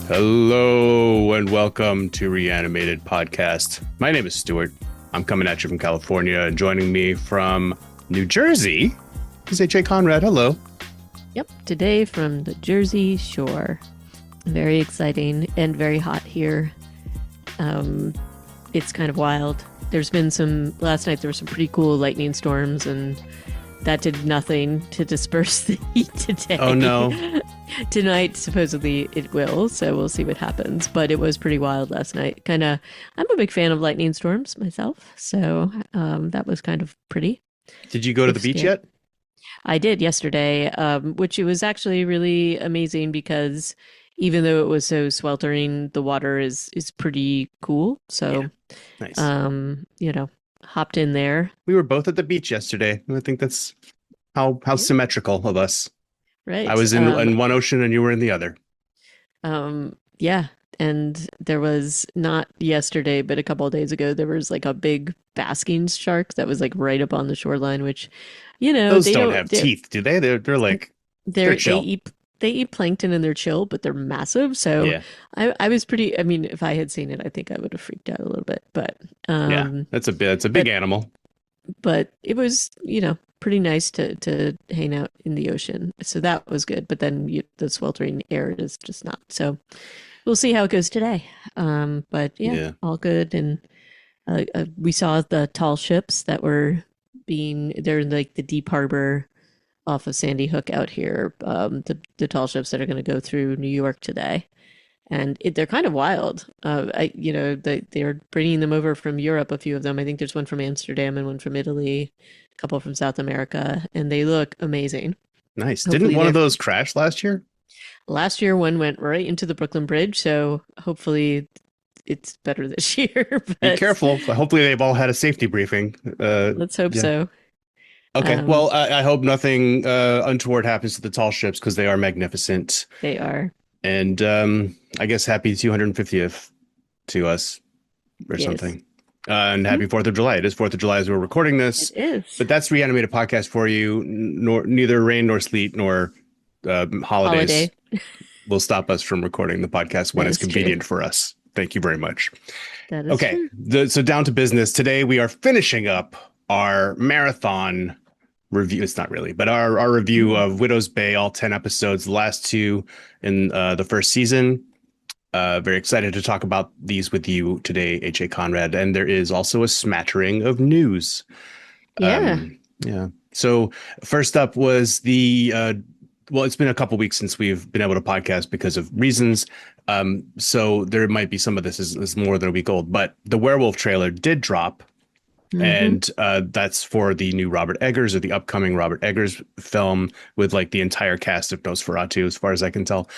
Hello and welcome to Reanimated Podcast. My name is Stuart. I'm coming at you from California, and joining me from New Jersey is H.A. Conrad. Hello. Yep, today from the Jersey Shore. Very exciting and very hot here. It's kind of wild. Last night there were some pretty cool lightning storms, and that did nothing to disperse the heat today. Oh no. Tonight, supposedly it will, so we'll see what happens. But it was pretty wild last night. I'm a big fan of lightning storms myself, so that was kind of pretty. Did you go to the beach yet? I did yesterday, which it was actually really amazing because even though it was so sweltering, the water is pretty cool. So, yeah. Nice. Hopped in there. We were both at the beach yesterday. I think that's how symmetrical of us. Right. I was in one ocean and you were in the other. Yeah. And there was not yesterday, but a couple of days ago, there was like a big basking shark that was like right up on the shoreline, which, those don't have teeth, do they? They're chill. They eat plankton and they're chill, but they're massive. So yeah. I was if I had seen it, I think I would have freaked out a little bit, but yeah, it's a big animal. But it was, pretty nice to hang out in the ocean. So that was good. But then the sweltering air is just not. So we'll see how it goes today. But yeah, all good. And we saw the tall ships that they're like the deep harbor off of Sandy Hook out here. The tall ships that are going to go through New York today. And they're kind of wild. They're bringing them over from Europe, a few of them. I think there's one from Amsterdam and one from Italy, a couple from South America, and they look amazing. Nice. Didn't one of those crash last year? Last year, one went right into the Brooklyn Bridge, so hopefully it's better this year. But be careful. Hopefully they've all had a safety briefing. Let's hope so. Okay. Well, I hope nothing untoward happens to the tall ships because they are magnificent. They are. And I guess happy 250th to us or something. And happy 4th of July. It is 4th of July as we're recording this. It is. But that's Reanimated Podcast for you. Neither rain nor sleet nor holidays will stop us from recording the podcast when it's convenient for us. Thank you very much. That is true. So down to business. Today we are finishing up our marathon review. It's not really, but our review of Widow's Bay, all 10 episodes, the last two in the first season. Very excited to talk about these with you today, H.A. Conrad. And there is also a smattering of news. Yeah. So first up was it's been a couple weeks since we've been able to podcast because of reasons. So there might be some of this is more than a week old, but the werewolf trailer did drop. Mm-hmm. And that's for the new Robert Eggers or the upcoming Robert Eggers film with like the entire cast of Nosferatu, as far as I can tell.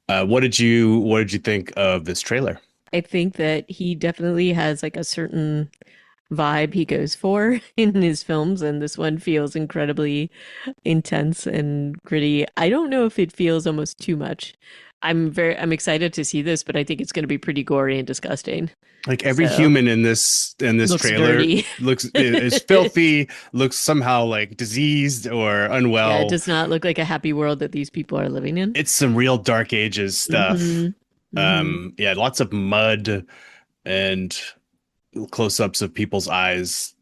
What did you think of this trailer? I think that he definitely has like a certain vibe he goes for in his films, and this one feels incredibly intense and gritty. I don't know if it feels almost too much. I'm excited to see this, but I think it's going to be pretty gory and disgusting. Like every human in this trailer is filthy, looks somehow like diseased or unwell. Yeah, it does not look like a happy world that these people are living in. It's some real Dark Ages stuff. Yeah, lots of mud and close-ups of people's eyes.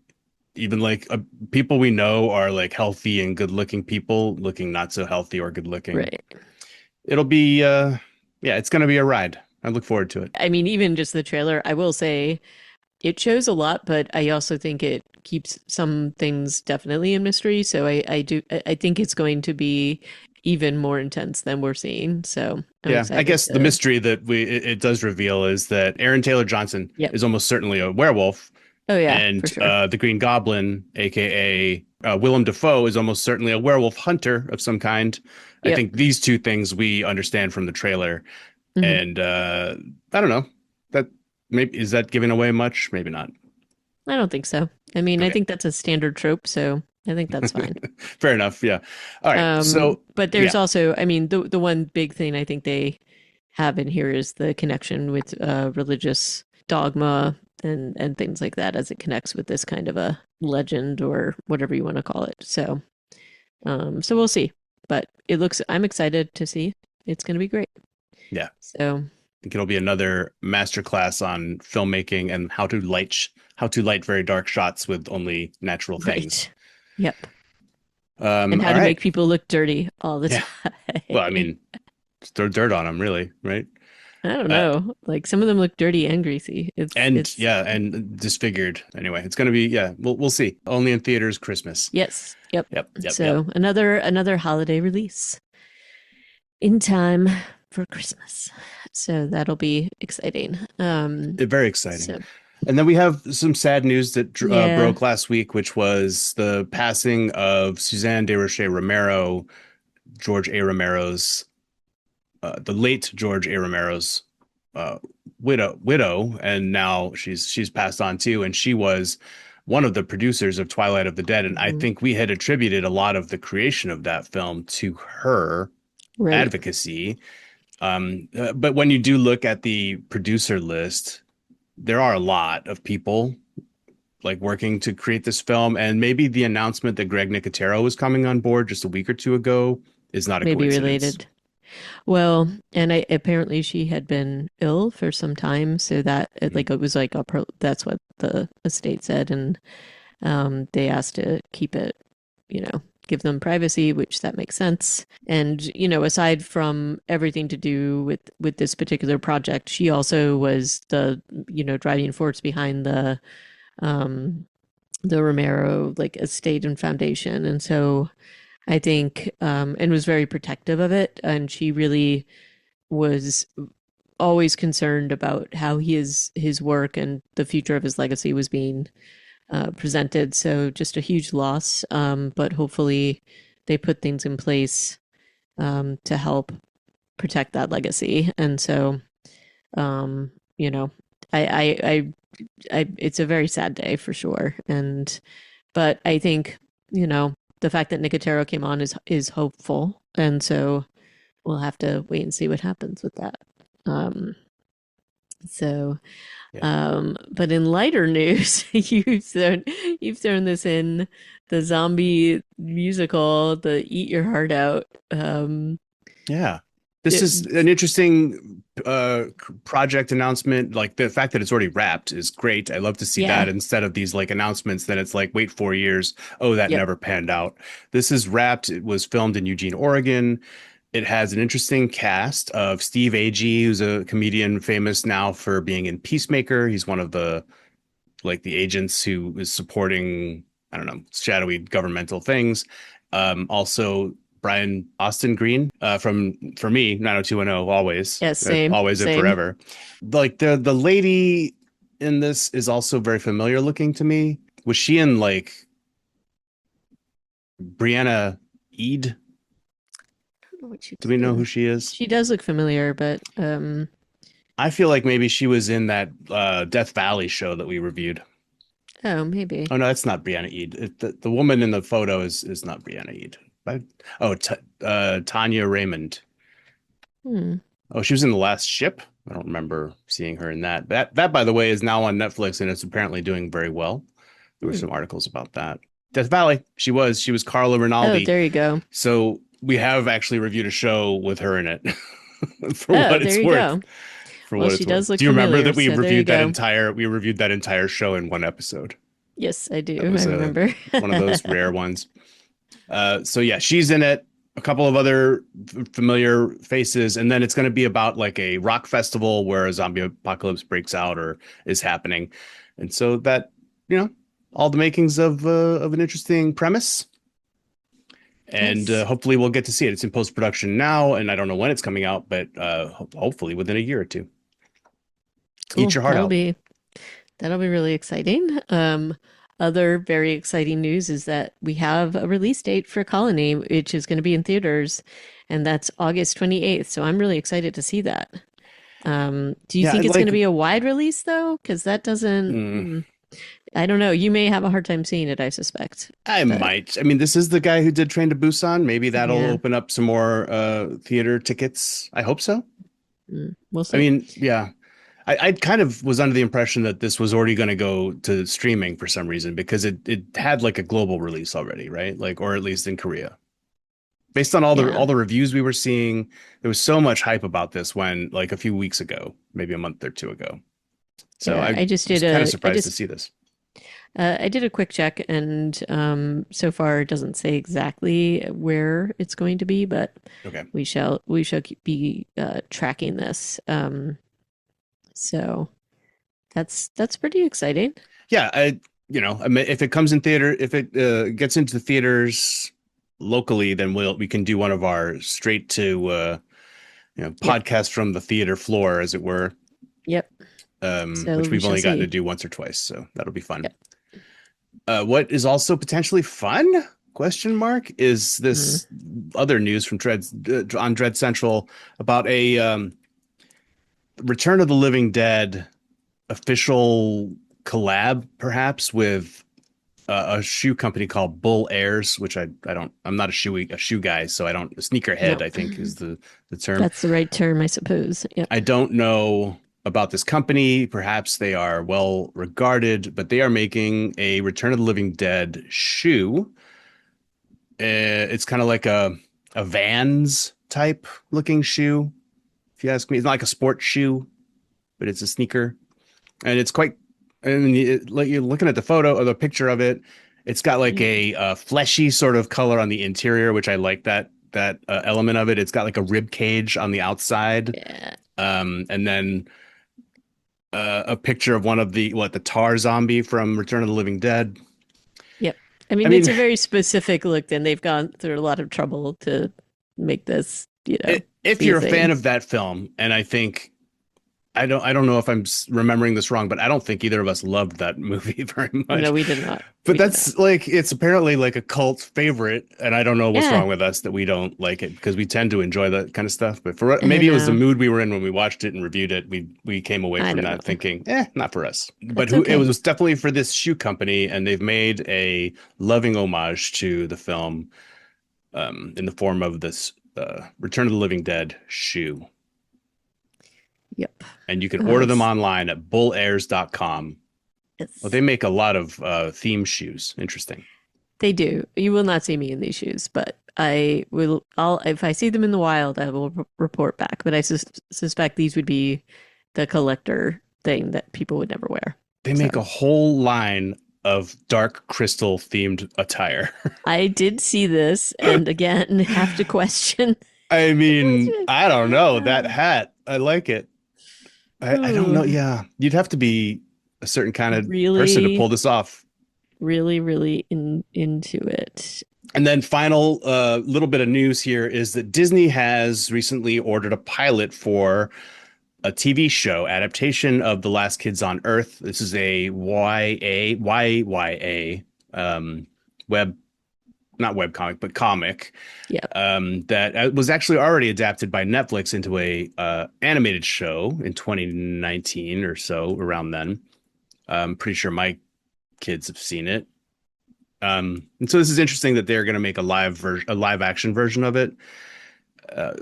Even like people we know are like healthy and good-looking people looking not so healthy or good-looking. Right. It'll be it's going to be a ride. I look forward to it. I mean, even just the trailer, I will say it shows a lot, but I also think it keeps some things definitely in mystery. So I think it's going to be even more intense than we're seeing. So I guess the mystery that it does reveal is that Aaron Taylor Johnson is almost certainly a werewolf. Oh yeah, and for sure. The Green Goblin, aka Willem Dafoe, is almost certainly a werewolf hunter of some kind. I think these two things we understand from the trailer. And I don't know, is that giving away much? Maybe not. I don't think so. I mean, I think that's a standard trope, so I think that's fine. Fair enough. Yeah. All right. But there's also, I mean, the one big thing I think they have in here is the connection with religious dogma and things like that as it connects with this kind of a legend or whatever you want to call it. So we'll see. But I'm excited to see. It's going to be great. Yeah. So think it'll be another masterclass on filmmaking and how to light very dark shots with only natural things. Right. Yep. And how All to right. make people look dirty all the Yeah. Well, I time. mean, throw dirt on them, really, right? I don't Uh, know. Like some of them look dirty and greasy. and It's yeah, and disfigured. Anyway, it's gonna be yeah. We'll see. Only in theaters Christmas. yes. Yep. Yep. Yep. Yep. So another holiday release in time for Christmas. So that'll be exciting. Very exciting. So And then we have some sad news that yeah, broke last week, which was the passing of Suzanne de Roche Romero, George A. Romero's, the late George A. Romero's uh, widow, and now she's passed on too, and she was one of the producers of Twilight of the Dead, and I mhm, think we had attributed a lot of the creation of that film to her right. advocacy. But when you do look at the producer list, there are a lot of people like working to create this film, and maybe the announcement that Greg Nicotero was coming on board just a week or two ago is not a Maybe coincidence. related. Well, and apparently she had been ill for some time, so that Mhm. it was like that's what the estate said, and they asked to keep it, give them privacy, which that makes sense. And aside from everything to do with this particular project, she also was the driving force behind um, the Romero like estate and foundation, and so I think and was very protective of it, and she really was always concerned about how his work and the future of his legacy was being presented. So just a huge loss, but hopefully they put things in place to help protect that legacy. And so, um, you know, it's a very sad day for sure. And but I think the fact that Nicotero came on is hopeful, and so we'll have to wait and see what happens with that. Um, so Yeah. but in lighter news, you've thrown this in the zombie musical, the Eat Your Heart Out. Yeah. This It, is an interesting project announcement. Like the fact that it's already wrapped is great. I love to see that yeah, instead of these like announcements that it's like, wait 4 years. Oh, that yep, never panned out. This is wrapped. It was filmed in Eugene, Oregon. It has an interesting cast of Steve Agee, who's a comedian famous now for being in Peacemaker. He's one of the like the agents who is supporting, I don't know, shadowy governmental things. Also Brian Austin Green from for me 90210 always yes, same, always and same. forever. Like the lady in this is also very familiar looking to me. Was she in like Brianna Eid? I don't know what she Do was we know who in. she is? She does look familiar, but I feel like maybe she was in that Death Valley show that we reviewed. oh, maybe. Oh no, that's not Brianna Eid. The woman in the photo is not Brianna Eid. I, oh, Tanya Raymond. Hmm. Oh, she was in The Last Ship. I don't remember seeing her in that. That by the way is now on Netflix and it's apparently doing very well. There were Hmm. some articles about that. Death Valley. She was Carla Oh, Rinaldi. there you go. So we have actually reviewed a show with her in it for Oh, what there it's you worth. go. For Well, what she it's worth. does look Do you remember familiar, that so there you go. we reviewed that entire show in one episode? Yes, I That do. I was remember. one of those rare ones. So yeah, she's in it. A couple of other familiar faces, and then it's going to be about like a rock festival where a zombie apocalypse breaks out or is happening, and so that all the makings of an interesting premise, and Nice. hopefully we'll get to see it. It's in post production now, and I don't know when it's coming out, but hopefully within a year or two. Eat Cool. your heart out. That'll be really exciting. Other very exciting news is that we have a release date for Colony, which is going to be in theaters, and that's August 28th. So I'm really excited to see that. Do you Yeah, think it's going like to be a wide release though? Because that doesn't, mm, I don't know. You may have a hard time seeing it, I suspect. I But might. I mean, this is the guy who did Train to Busan. Maybe that'll yeah, open up some more theater tickets. I hope so. we'll I see. mean, yeah, I kind of was under the impression that this was already going to go to streaming for some reason because it had like a global release already, right? Like, or at least in Korea. Based on Yeah. all the reviews we were seeing, there was so much hype about this when like a few weeks ago, maybe a month or two ago. So Yeah. I was kind of surprised to see this. I did a quick check, and so far it doesn't say exactly where it's going to be, but Okay. be tracking this. So that's pretty exciting. Yeah, I mean, if it comes in theater, if it gets into the theaters locally, then we can do one of our straight to Yep. podcast from the theater floor, as it were, Yep. So which we we've shall only gotten to see. do once or twice, so that'll be fun. Yep. What is also potentially fun? Question mark is Mm. this other news from on Dread Central about a Return of the Living Dead official collab, perhaps with a shoe company called Bull Airs, which I'm not a shoe guy, so I don't sneakerhead, No, I think is the term. that's the right term, I suppose. Yep. I don't know about this company. Perhaps they are well regarded, but they are making a Return of the Living Dead shoe. It's kind of like a Vans type looking shoe, if you ask me. It's not like a sports shoe, but it's a sneaker, and it's quite. And like you're looking at the photo or the picture of it, it's got like Mm. a, fleshy sort of color on the interior, which I like that element of it. It's got like a rib cage on the outside, Yeah. and then a picture of one of the tar zombie from Return of the Living Dead. Yep. I I mean, it's mean, a very specific look, and they've gone through a lot of trouble to make this, if be a you're a fan thing. of that film, and I don't know if I'm remembering this wrong, but I don't think either of us loved that movie very No, much. we did not. But We did not. that's like it's apparently like a cult favorite, and I don't know what's Yeah, wrong with us that we don't like it because we tend to enjoy that kind of stuff. But for I maybe it was the know. mood we were in when we watched it and reviewed it. We came away I from don't that know. thinking, not for us. But That's who it okay. was definitely for this shoe company, and they've made a loving homage to the film in the form of this Return of the Living Dead shoe. Yep. And you can order them S- online at bullairs.com. Well, they It's, make a lot of theme shoes. Interesting. they do. You will not see me in these shoes, but I will. I'll if I see them in the wild, I will report back. But I suspect these would be the collector thing that people would never wear. They So make a whole line of dark crystal themed attire. I did see this, and again, have to question. I mean, Question. I don't know. That Uh, hat, I like it. I don't know. ooh, Yeah. You'd have to be a certain kind of person to pull really, this off. really into it. And then final little bit of news here is that Disney has recently ordered a pilot for a TV show adaptation of The Last Kids on Earth. This is a YA web, not web comic, but comic Yeah. that was actually already adapted by Netflix into a animated show in 2019 or so, around then. I'm pretty sure my kids have seen it. And so this is interesting that they're going to make a live action version of it,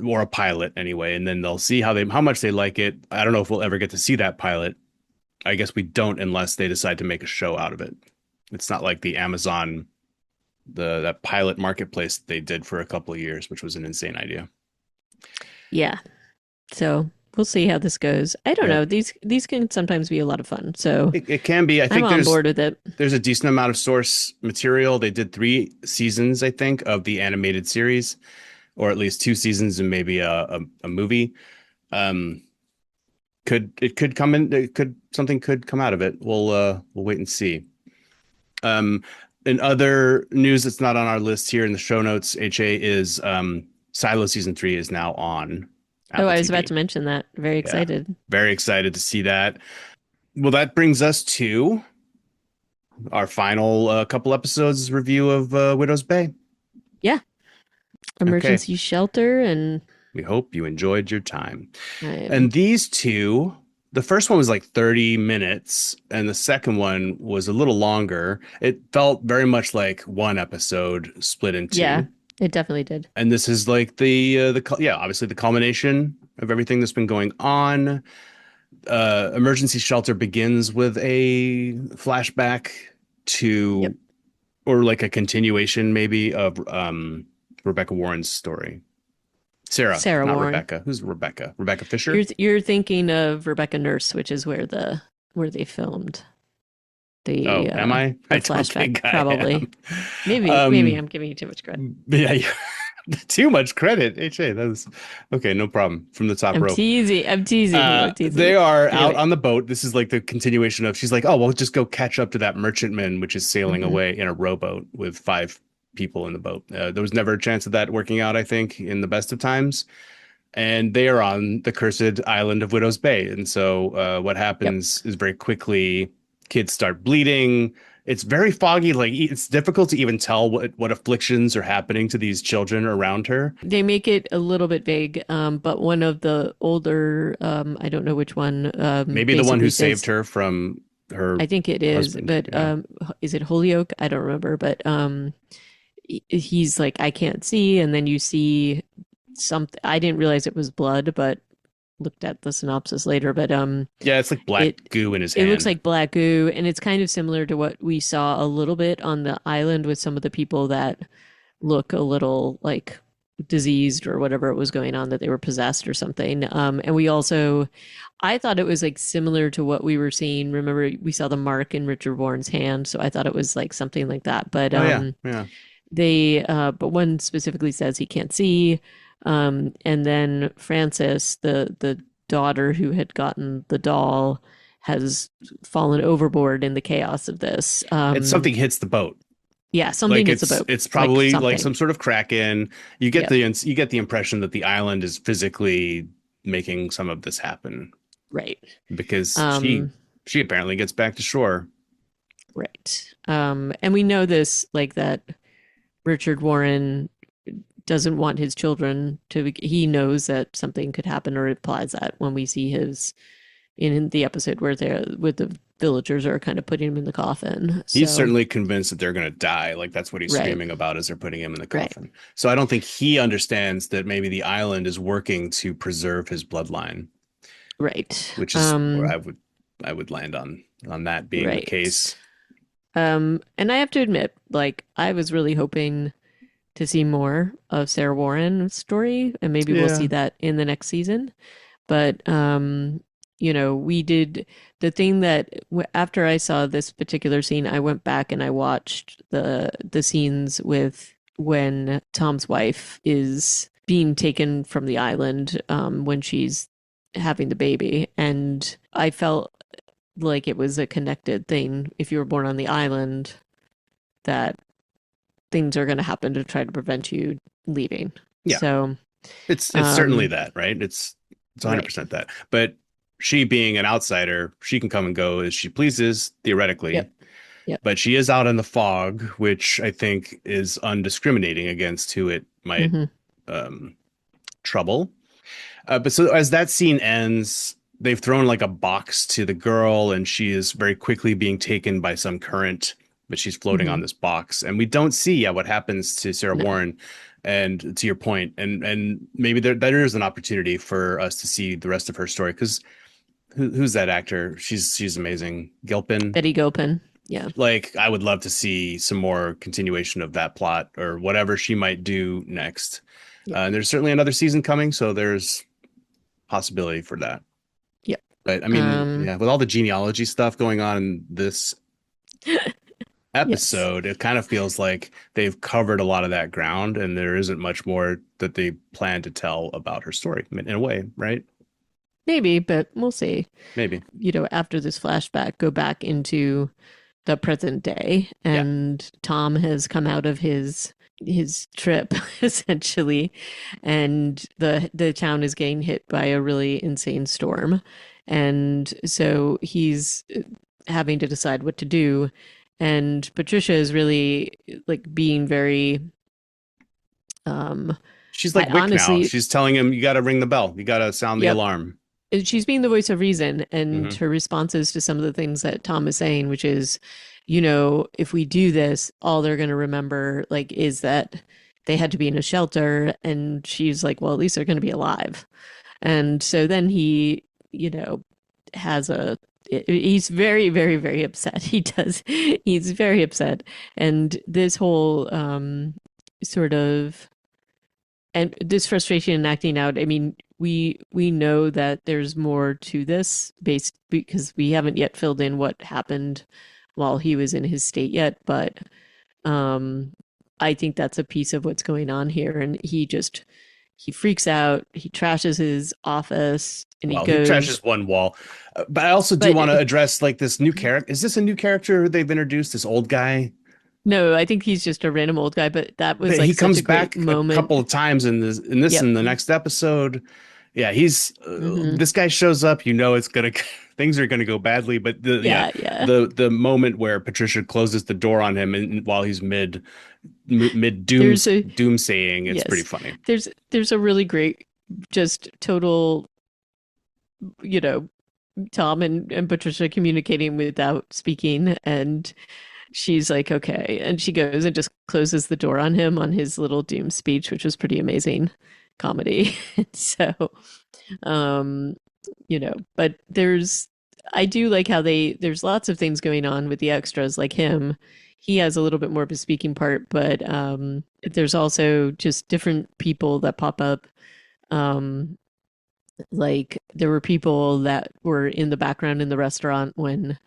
or a pilot anyway, and then they'll see how much they like it. I don't know if we'll ever get to see that pilot. I guess we don't unless they decide to make a show out of it. It's not like the Amazon that pilot marketplace they did for a couple of years, which was an insane idea. Yeah. So we'll see how this goes. I don't Yeah, know. These can sometimes be a lot of fun. So it can be. I I'm think on board with it. there's a decent amount of source material. They did 3 seasons, I think, of the animated series, or at least 2 seasons and maybe a movie. Um, could come in. It could something could come out of it. We'll wait and see. Um, in other news that's not on our list here in the show notes, HA is Silo season 3 is now on Oh, Apple I was about TV. to mention that. Very Yeah, excited. very excited to see that. Well, that brings us to our final couple episodes review of Widow's Bay. Yeah. Okay, Emergency shelter and we hope you enjoyed your time. I'm And these two, the first one was like 30 minutes, and the second one was a little longer. It felt very much like one episode split in yeah, two. it definitely did. And this is like obviously the culmination of everything that's been going on. Emergency shelter begins with a flashback to, Yep. or like a continuation maybe of Rebecca Warren's story. Sarah, Sarah not Warren. Rebecca. Who's Rebecca? Rebecca Fisher? You're thinking of Rebecca Nurse, which is where they filmed Oh, am I? the I don't flashback. think I Probably. am. Maybe Um, I'm giving you too much credit. yeah, too much credit. HA, that was okay, no problem. From the top I'm rope. teasing. I'm teasing you. I'm teasing They you. are out Anyway. on the boat. This is like the continuation of she's like, oh, we'll just go catch up to that merchantman, which is sailing Hmm. away in a rowboat with five people in the boat. There was never a chance of that working out, I think, in the best of times. And they are on the cursed island of Widow's Bay. And so what Yep. happens is very quickly kids start bleeding. It's very foggy. Like it's difficult to even tell what afflictions are happening to these children around her. They make it a little bit vague, but one of the older, I don't know which one, Maybe the one who basically saved says, her from her I think it is, husband. but Yeah. is it Holyoke? I don't remember, but he's like, I can't see, and then you see something. I didn't realize it was blood, but looked at the synopsis later. But Yeah, it's like black it goo in his it looks hand. like black goo, and it's kind of similar to what we saw a little bit on the island with some of the people that look a little like diseased or whatever it was going on, that they were possessed or something. And we also, I thought it was like similar to what we were seeing. Remember, we saw the mark in Richard Warren's hand, so I thought it was like something like that. But Oh yeah, yeah. but one specifically says he can't see. And then Frances, the daughter who had gotten the doll, has fallen overboard in the chaos of this. It's something hits the boat. Yeah, something Like hits a boat, it's like probably like something. some sort of kraken. Yeah, You get the impression that the island is physically making some of this happen right. because Um, she apparently gets back to shore. right. And we know this, like that Richard Warren doesn't want his children to, he knows that something could happen, or implies that when we see his, in the episode where they're with the villagers are kind of putting him in the coffin. He's So, certainly convinced that they're going to die. Like that's what he's right, screaming about as they're putting him in the right, coffin. So I don't think he understands that maybe the island is working to preserve his bloodline, right. which is where I would land on that being the Right. case. And I have to admit, like, I was really hoping to see more of Sarah Warren's story, and maybe we'll see Yeah. that in the next season. But we did the thing that after I saw this particular scene, I went back and I watched the scenes with when Tom's wife is being taken from the island when she's having the baby, and I felt like it was a connected thing. If you were born on the island, that things are going to happen to try to prevent you leaving. Yeah. So, It's certainly um, that, right? It's right. 100% that. But she being an outsider, she can come and go as she pleases, theoretically. Yep. Yep. But she is out in the fog, which I think is undiscriminating against who it might Hmm. um, trouble. But so as that scene ends, they've thrown like a box to the girl, and she is very quickly being taken by some current, but she's floating Hmm. on this box. And we don't see yet what happens to Sarah No. Warren. And to your point, and maybe there is an opportunity for us to see the rest of her story because who's that actor? She's amazing. Gilpin. Betty Gilpin. Yeah. Like I would love to see some more continuation of that plot or whatever she might do next. Yep. And there's certainly another season coming, so there's possibility for that. Yep. But I mean, Um, yeah, with all the genealogy stuff going on in this yes. episode, it kind of feels like they've covered a lot of that ground and there isn't much more that they plan to tell about her story in a way, right? Maybe, but we'll see. Maybe. After this flashback, go back into the present day, Yeah. and Tom has come out of his trip essentially, and the town is getting hit by a really insane storm, and so he's having to decide what to do, and Patricia is really like being very um She's I like Wick now. honestly, She's telling him, you got to ring the bell. You got to sound the yep, alarm. she's being the voice of reason, and Hmm. her responses to some of the things that Tom is saying, which is, if we do this, all they're going to remember like is that they had to be in a shelter, and she's like, well, at least they're going to be alive. And so then he, has he's very, very, very upset. He's very upset. And this whole sort of and this frustration in acting out, I mean, we know that there's more to this based because we haven't yet filled in what happened while he was in his state yet, but um I think that's a piece of what's going on here. And he freaks out, he trashes his office, and he Well, he goes, trashes one wall. But I also do but want to address like this new character. Is this a new character they've introduced? This old guy? no, I think he's just a random old guy, but that was But like he such comes a great back a moment. couple of times in this Yep. and the next episode. Yeah, he's Hmm. this guy shows up. You know, it's gonna things are gonna go badly. But Yeah, yeah. the moment where Patricia closes the door on him and while he's mid There's a doomsaying, it's pretty yes. funny. There's a really great just total, you know, Tom and Patricia communicating without speaking, and she's like, okay. And she goes and just closes the door on him on his little doom speech, which was pretty amazing comedy. So, um, but I do like how there's lots of things going on with the extras, like him. He has a little bit more of a speaking part, but there's also just different people that pop up. Um, like there were people that were in the background in the restaurant when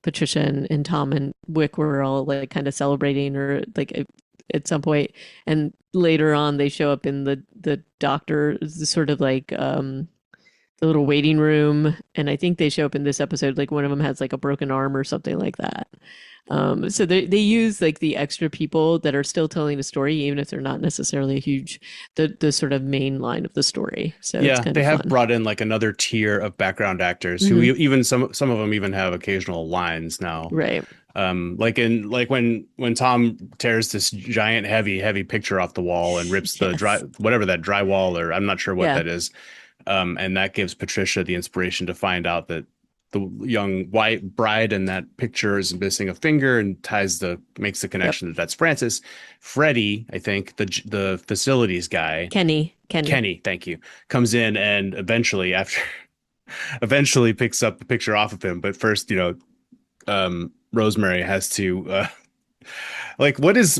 Patricia and Tom and Wick were all like kind of celebrating or like at some point, and later on they show up in the doctor, the sort of like the little waiting room, and I think they show up in this episode like one of them has like a broken arm or something like that. So they use like the extra people that are still telling a story, even if they're not necessarily a huge the sort of main line of the story. So it's Yeah, kind they of have fun. brought in like another tier of background actors who Hmm. even some of them even have occasional lines now. Right. Like when Tom tears this giant heavy picture off the wall and rips the dry Yes. whatever that drywall or I'm not sure what Yeah. that is. And that gives Patricia the inspiration to find out that the young white bride in that picture is missing a finger and makes the Yep. connection that that's Francis. Freddie, I think the facilities guy, Kenny. Kenny, thank you, comes in and eventually picks up the picture off of him. But first, Rosemary has to like what is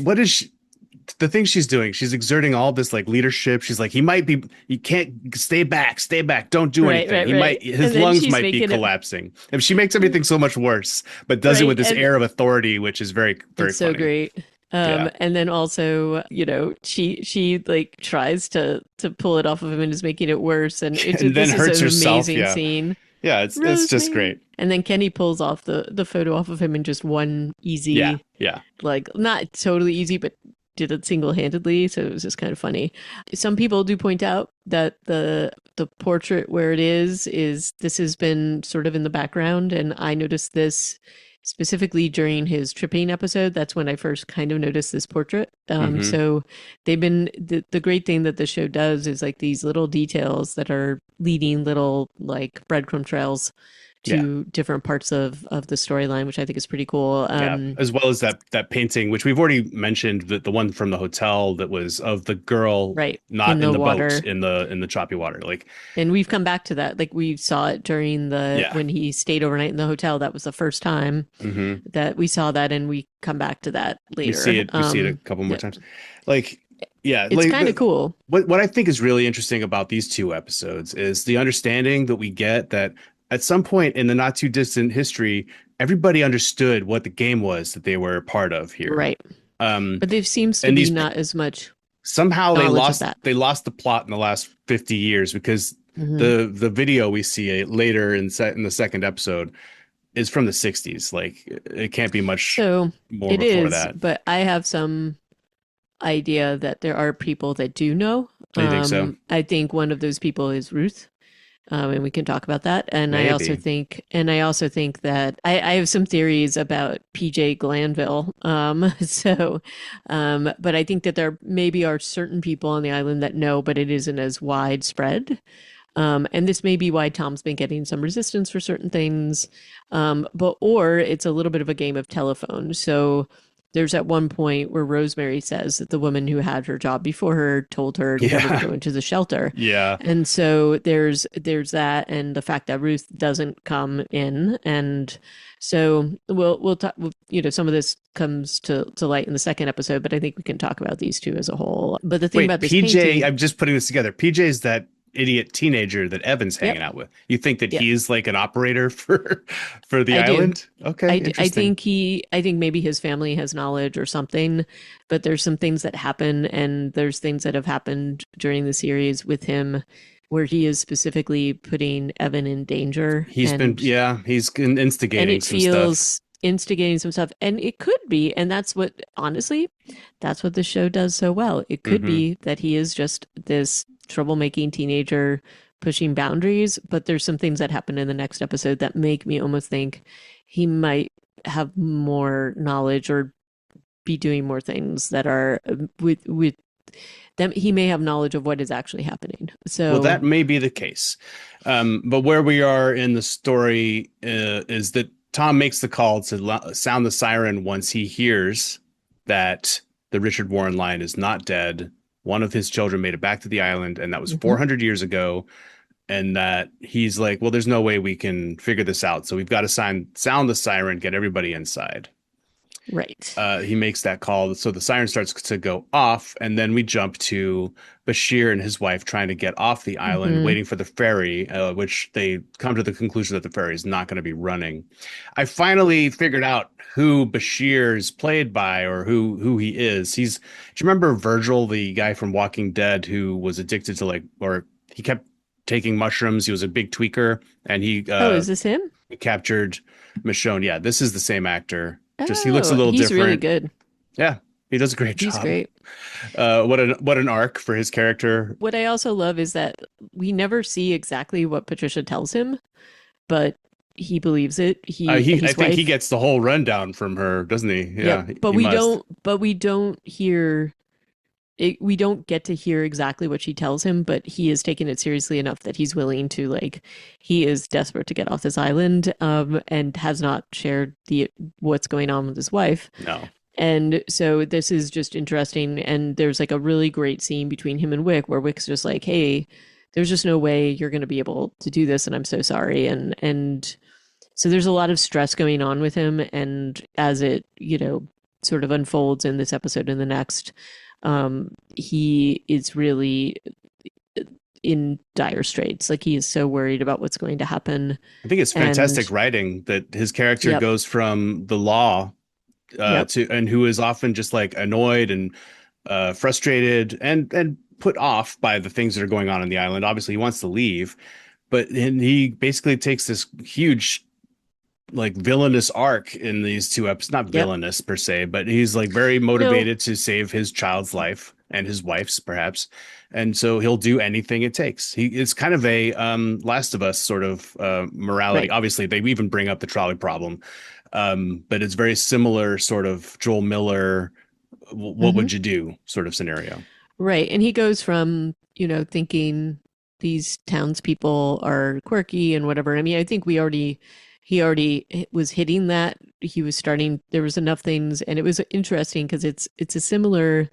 the thing she's doing? She's exerting all this like leadership. She's like, you can't stay back, don't do Right, anything. right, right. And His then lungs she's might be making it collapsing. If she makes everything so much worse, but does it right. with this And air of authority, which is very, very it's so funny. great. Yeah. And then also, she like tries to pull it off of him and is making it worse. And And then this is hurts an herself. amazing Yeah. scene. Yeah, it's just Rosemary. great. And then Kenny pulls off the photo off of him in just one Yeah. easy, Yeah. like not totally easy, but did it single-handedly. So it was just kind of funny. Some people do point out that the portrait where it is this has been sort of in the background, and I noticed this specifically during his tripping episode. That's when I first kind of noticed this portrait. Hmm. So they've been the great thing that the show does is like these little details that are leading little like breadcrumb trails Yeah. to different parts of the storyline, which I think is pretty cool. Yeah, as well as that painting, which we've already mentioned, that the one from the hotel that was of the girl Right, in not in the the boat water. in the choppy water. Like, And we've come back to that. Like we saw it during yeah, when he stayed overnight in the hotel. That was the first time hmm that we saw that, and we come back to that later. we see it a couple more Yeah, times. Like, yeah, it's kind of cool. what I think is really interesting about these two episodes is the understanding that we get that at some point in the not too distant history, everybody understood what the game was that they were a part of here. Right. Um, But there seems to and be these not as much somehow knowledge of that. they lost the plot in the last 50 years because Hmm. the video we see later in the second episode is from the 60s. Like it can't be much So more it before is, that. but I have some idea that there are people that do know. You think so? I think one of those people is Ruth. And we can talk about that. Maybe. And I also think that I have some theories about PJ Glanville. But I think that there maybe are certain people on the island that know, but it isn't as widespread. And this may be why Tom's been getting some resistance for certain things. Or it's a little bit of a game of telephone. So there's at one point where Rosemary says that the woman who had her job before her told her never to Yeah. go into the shelter. Yeah. And so there's that, and the fact that Ruth doesn't come in. And so we'll talk, some of this comes to light in the second episode, but I think we can talk about these two as a whole. But the thing Wait, about this PJ, painting, I'm just putting this together. PJ is that idiot teenager that Evan's hanging yep, out with. You think that yep, he's like an operator for the I do. island? Okay, I interesting. think I think maybe his family has knowledge or something, but there's some things that happen, and there's things that have happened during the series with him where he is specifically putting Evan in danger, He's been, yeah, he's and instigating it some stuff. feels instigating some stuff, and it could be, and that's what, honestly, that's what the show does so well. It could Hmm. be that he is just this troublemaking teenager pushing boundaries, but there's some things that happen in the next episode that make me almost think he might have more knowledge or be doing more things that are with them. He may have knowledge of what is actually happening. Well, So that may be the case. But where we are in the story is that Tom makes the call to sound the siren once he hears that the Richard Warren line is not dead. One of his children made it back to the island, and that was mhm, 400 years ago. And that he's like, well, there's no way we can figure this out. So we've got to sound the siren, get everybody inside. right. He makes that call. So the siren starts to go off, and then we jump to Bashir and his wife trying to get off the island, Hmm. waiting for the ferry, which they come to the conclusion that the ferry is not going to be running. I finally figured out who Bashir is played by, or who he is. Do you remember Virgil, the guy from Walking Dead who was addicted to or he kept taking mushrooms. He was a big tweaker, and Oh, is this him? he captured Michonne. Yeah, this is the same actor. Just he looks a Oh, little he's really different. good. Yeah, he does a great He's job. great. What an arc for his character. What I also love is that we never see exactly what Patricia tells him, but he believes it. I His think he wife, gets the whole rundown from her, doesn't he? yep. Yeah, he must. But we don't hear it, we don't get to hear exactly what she tells him, but he is taking it seriously enough that he's willing to, like, he is desperate to get off this island, and has not shared the what's going on with his wife. No. And so this is just interesting. And there's like a really great scene between him and Wick where Wick's just like, hey, there's just no way you're going to be able to do this. And I'm so sorry. And so there's a lot of stress going on with him. And as it, sort of unfolds in this episode and the next, he is really in dire straits. Like he is so worried about what's going to happen. I think it's fantastic And writing that his character yep, goes from the law yep, to and who is often just like annoyed and frustrated and put off by the things that are going on the island. Obviously, he wants to leave, but and he basically takes this huge like villainous arc in these two episodes. Not yep. villainous per se, but he's like very No, motivated to save his child's life and his wife's perhaps. And so he'll do anything it takes. It's kind of a Last of Us sort of morality. right. Obviously, they even bring up the trolley problem, but it's very similar sort of Joel Miller. What Hmm. would you do sort of scenario? Right. And he goes from, thinking these townspeople are quirky and whatever. I mean, I think he already was hitting that. He was starting, there was enough things, and it was interesting because it's a similar,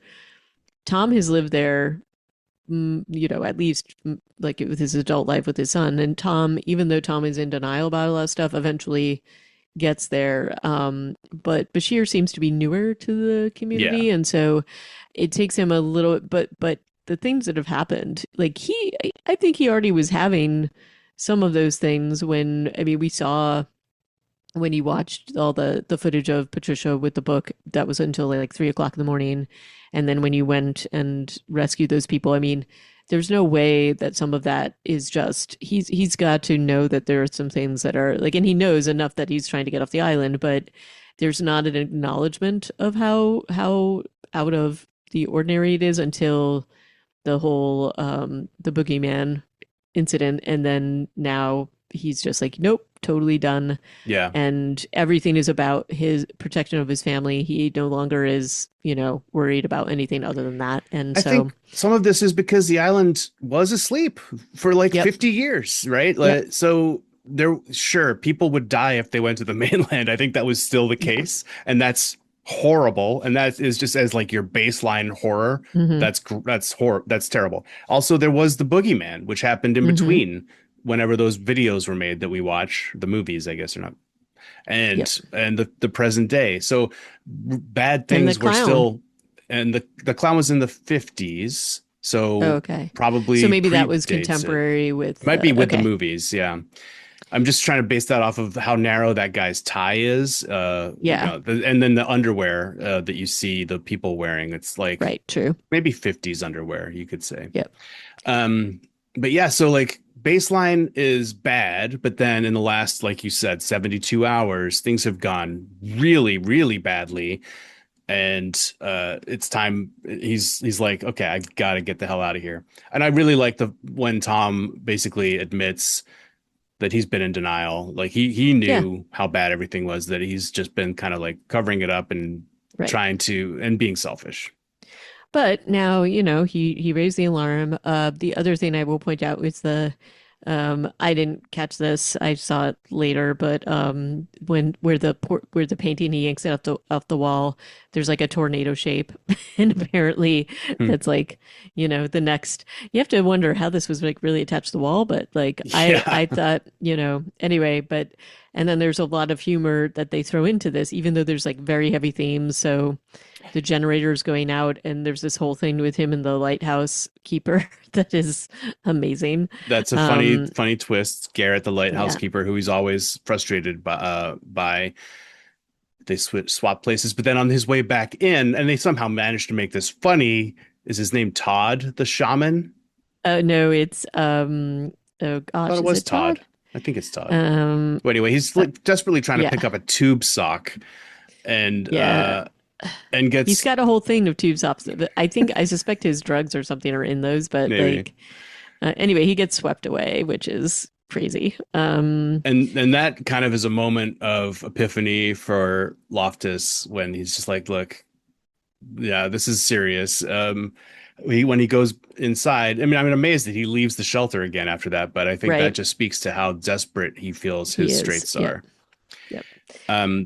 Tom has lived there, at least like with his adult life with his son. And Tom, even though Tom is in denial about a lot of stuff, eventually gets there. But Bashir seems to be newer to the Yeah, community, and so it takes him a little. But the things that have happened, like I think he already was having some of those things when, I mean, we saw when he watched all the footage of Patricia with the book, that was until like 3 o'clock in the morning. And then when you went and rescued those people, I mean, there's no way that some of that is just, he's got to know that there are some things that are like, and he knows enough that he's trying to get off the island, but there's not an acknowledgement of how out of the ordinary it is until the whole the boogeyman incident. And then now he's just like, nope, totally done, yeah. and everything is about his protection of his family. He no longer is, worried about anything other than that. And I so, think some of this is because the island was asleep for like yep, 50 years, right? yep, So there, sure, people would die if they went to the mainland. I think that was still the yeah, case. And that's horrible, and that is just as like your baseline horror. Hmm. That's terrible. Also, there was the Boogeyman, which happened in Hmm. between whenever those videos were made that we watch, the movies, I guess, or not, Yep. and the present day. So bad And the things were clown. still, and the clown was in the 50s, Oh, so okay. So probably maybe that was predates it. contemporary with Might be with the okay. movies, yeah. I'm just trying to base that off of how narrow that guy's tie is. Yeah. And then the underwear that you see the people wearing, it's like Right. True. maybe 50s underwear, you could say. Yep. Um, but yeah, so like baseline is bad, but then in the last, like you said, 72 hours, things have gone really, really badly. And it's time he's like, okay, I gotta get the hell out of here. And I really like the when Tom basically admits that he's been in denial. Like he Yeah. knew how bad everything was, that he's just been kind of like covering it up and Right. trying to and being selfish. But now, he raised the alarm. The other thing I will point out is I didn't catch this. I saw it later, but when where the painting he yanks it off the wall, there's like a tornado shape, and apparently Hmm. that's like, the next. You have to wonder how this was like really attached to the wall, but like I Yeah, I thought, anyway, but and then there's a lot of humor that they throw into this, even though there's like very heavy themes. So the generator's going out, and there's this whole thing with him and the lighthouse keeper that is amazing. that's a funny Um, funny twist. Garrett, the lighthouse yeah. keeper, who he's always frustrated by they swap places, but then on his way back in, and they somehow managed to make this funny. Is his name Todd, the shaman? No, it's oh I thought gosh, it is was it Todd? Todd. I think it's Todd. Um, Well, anyway, he's uh, like desperately trying to pick yeah, up a tube sock and yeah. He's gets got a whole thing of tube stops. I suspect his drugs or something are in those, but maybe. like anyway, he gets swept away, which is crazy. And that kind of is a moment of epiphany for Loftus when he's just like, look, yeah, this is serious. When he goes inside, I mean, I'm amazed that he leaves the shelter again after that, but I think that Right. just speaks to how desperate he feels He his is. straits Yep. are. Yep. Then Um,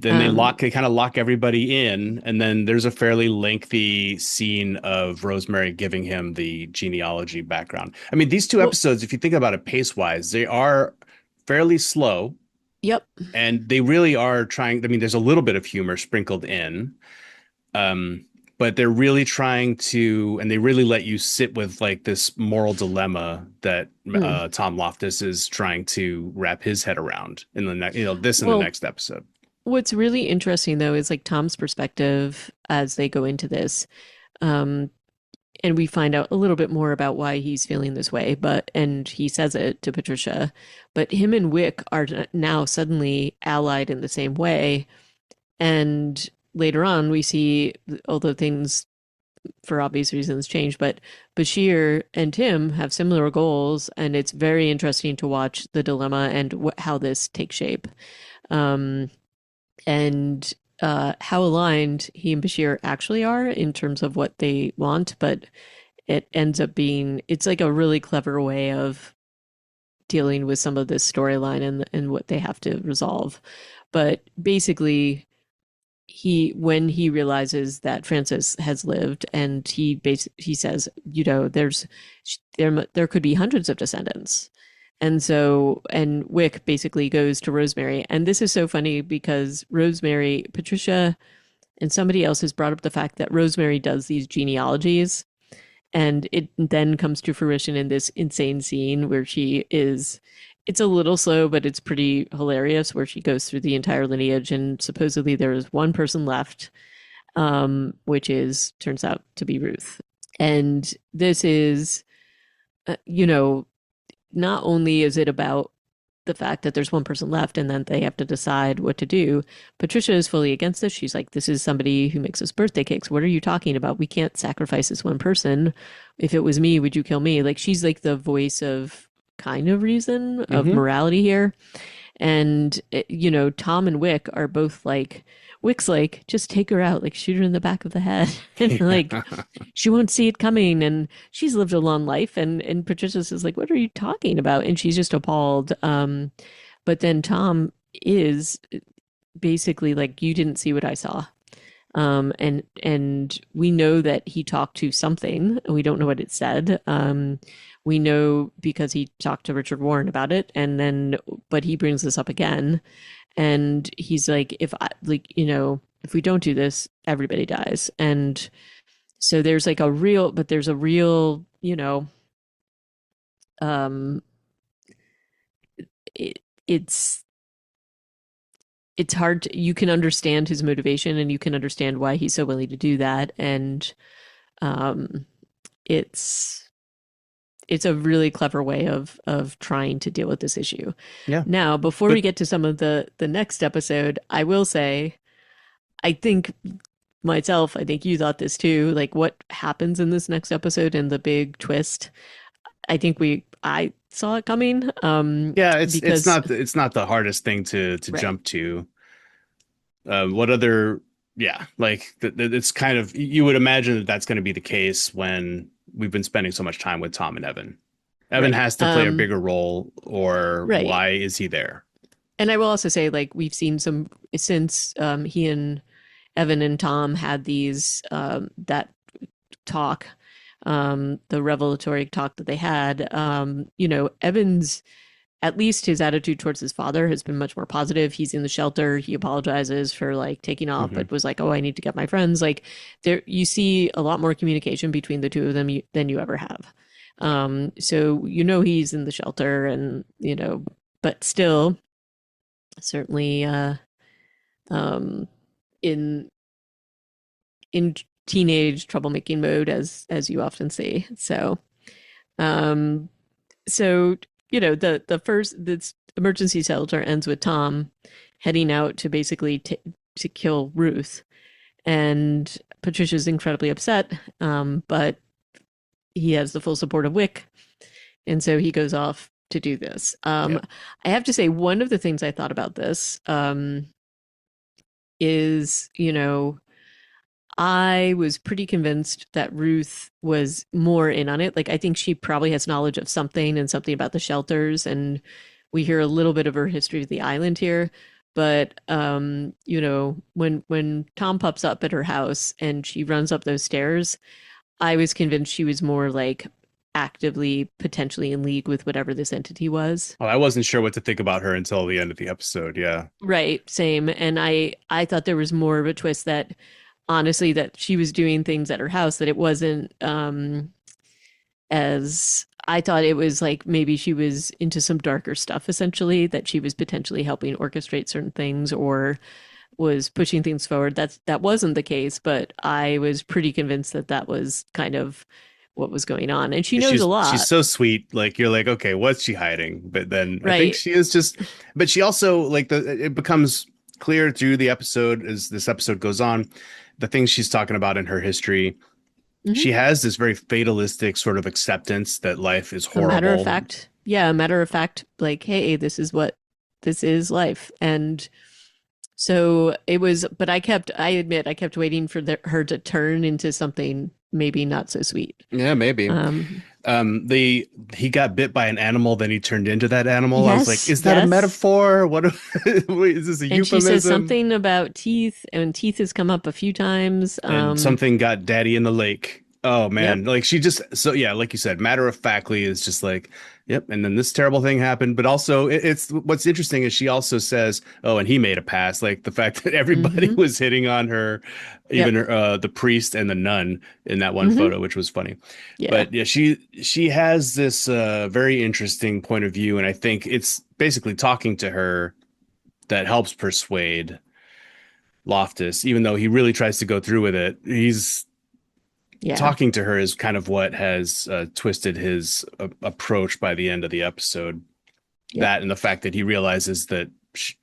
they kind of lock everybody in, and then there's a fairly lengthy scene of Rosemary giving him the genealogy background. I mean, these two well, episodes, if you think about it pace-wise, they are fairly slow, yep. and they really are trying. I mean, there's a little bit of humor sprinkled in, um, but they're really trying to, and they really let you sit with like this moral dilemma that Hmm. Tom Loftus is trying to wrap his head around in the next, this in the Well, next episode. what's really interesting though is like Tom's perspective as they go into this. Um, and we find out a little bit more about why he's feeling this way, and he says it to Patricia, but him and Wick are now suddenly allied in the same way. And later on, we see, although things for obvious reasons change, but Bashir and Tim have similar goals, and it's very interesting to watch the dilemma and how this takes shape. Um, and how aligned he and Bashir actually are in terms of what they want, but it ends up being it's like a really clever way of dealing with some of this storyline and what they have to resolve. But basically, when he realizes that Francis has lived, and he says, there could be hundreds of descendants. And Wick basically goes to Rosemary. And this is so funny because Patricia, and somebody else has brought up the fact that Rosemary does these genealogies. And it then comes to fruition in this insane scene where it's a little slow, but it's pretty hilarious, where she goes through the entire lineage. And supposedly there is one person left, which turns out to be Ruth. And this is, uh, you know, not only is it about the fact that there's one person left and then they have to decide what to do. Patricia is fully against this. She's like, this is somebody who makes us birthday cakes. What are you talking about? We can't sacrifice this one person. If it was me, would you kill me? Like, she's like the voice of kind of reason, of Hmm. morality here. And, Tom and Wick are both like, Wick's like, just take her out, like shoot her in the back of the head. And like, she won't see it coming, and she's lived a long life. And Patricia's is like, what are you talking about? And she's just appalled. But then Tom is basically like, you didn't see what I saw. And we know that he talked to something, and we don't know what it said. We know because he talked to Richard Warren about it, and then but he brings this up again, and he's like, if I like, if we don't do this, everybody dies. And so there's like a real, but there's a real, um, it, it's it's hard to, you can understand his motivation and you can understand why he's so willing to do that. And um, it's it's a really clever way of trying to deal with this issue. Yeah. Now, before But we get to some of the next episode, I will say I think myself, I think you thought this too, like what happens in this next episode and the big twist. I saw it coming yeah, because it's not the hardest thing to right. jump to. What other, yeah, like it's kind of, you would imagine that that's going to be the case when we've been spending so much time with Tom and Evan. Evan Right. has to play a bigger role, or Right. why is he there? And I will also say, like, we've seen some since he and Evan and Tom had these that talk, the revelatory talk that they had. Evan's at least his attitude towards his father has been much more positive. He's in the shelter. He apologizes for like taking off, Hmm. but was like, "Oh, I need to get my friends." Like there, you see a lot more communication between the two of them than you ever have. Yeah. So he's in the shelter, and but still, certainly, um, in in teenage troublemaking mode, as you often see. Um, so the first this emergency shelter ends with Tom heading out to basically to kill Ruth, and Patricia's incredibly upset, but he has the full support of Wick, and so he goes off to do this. Yeah. I have to say, one of the things I thought about this is, I was pretty convinced that Ruth was more in on it. Like, I think she probably has knowledge of something and something about the shelters. And we hear a little bit of her history of the island here. But, when Tom pops up at her house and she runs up those stairs, I was convinced she was more like actively, potentially in league with whatever this entity was. Well, I wasn't sure what to think about her until the end of the episode. Yeah. Right, same. And I thought there was more of a twist that honestly that she was doing things at her house that it wasn't as I thought it was like maybe she was into some darker stuff essentially that she was potentially helping orchestrate certain things or was pushing things forward. That wasn't the case, but I was pretty convinced that that was kind of what was going on. And she knows a She's lot, so sweet. Like you're like, okay, what's she hiding? But then I think right? she is just, but she also like it becomes clear through the episode as this episode goes on, the things she's talking about in her history. Hmm. She has this very fatalistic sort of acceptance that life is A matter of horrible. fact, yeah, a matter of fact, like, hey, this is life. And so it was, but I admit, I kept waiting for her to turn into something maybe not so sweet. Yeah, maybe. Um, The he got bit by an animal, then he turned into that animal. I was like, yes, is that a yes. metaphor? What is this a And she says euphemism? something about teeth, and teeth has come up a few times. And something got daddy in the lake. Oh Yep. man, like she just so yeah, like you said, matter of factly is just like, yep. And then this terrible thing happened, but also it's what's interesting is she also says, oh, and he made a pass, like the fact that everybody Hmm. was hitting on her, even Yep. her, the priest and the nun in that one Hmm. photo, which was funny. Yeah. But yeah, she has this very interesting point of view, and I think it's basically talking to her that helps persuade Loftus, even though he really tries to go through with it. He's Yeah. talking to her is kind of what has twisted his approach by the end of the episode. Yep. That and the fact that he realizes that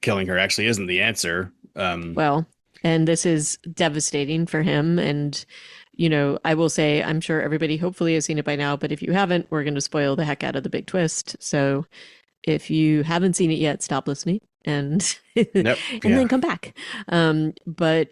killing her actually isn't the answer. Well, and this is devastating for him. And, I will say, I'm sure everybody hopefully has seen it by now, but if you haven't, we're going to spoil the heck out of the big twist. So if you haven't seen it yet, stop listening and and Yep. then Yeah. come back. But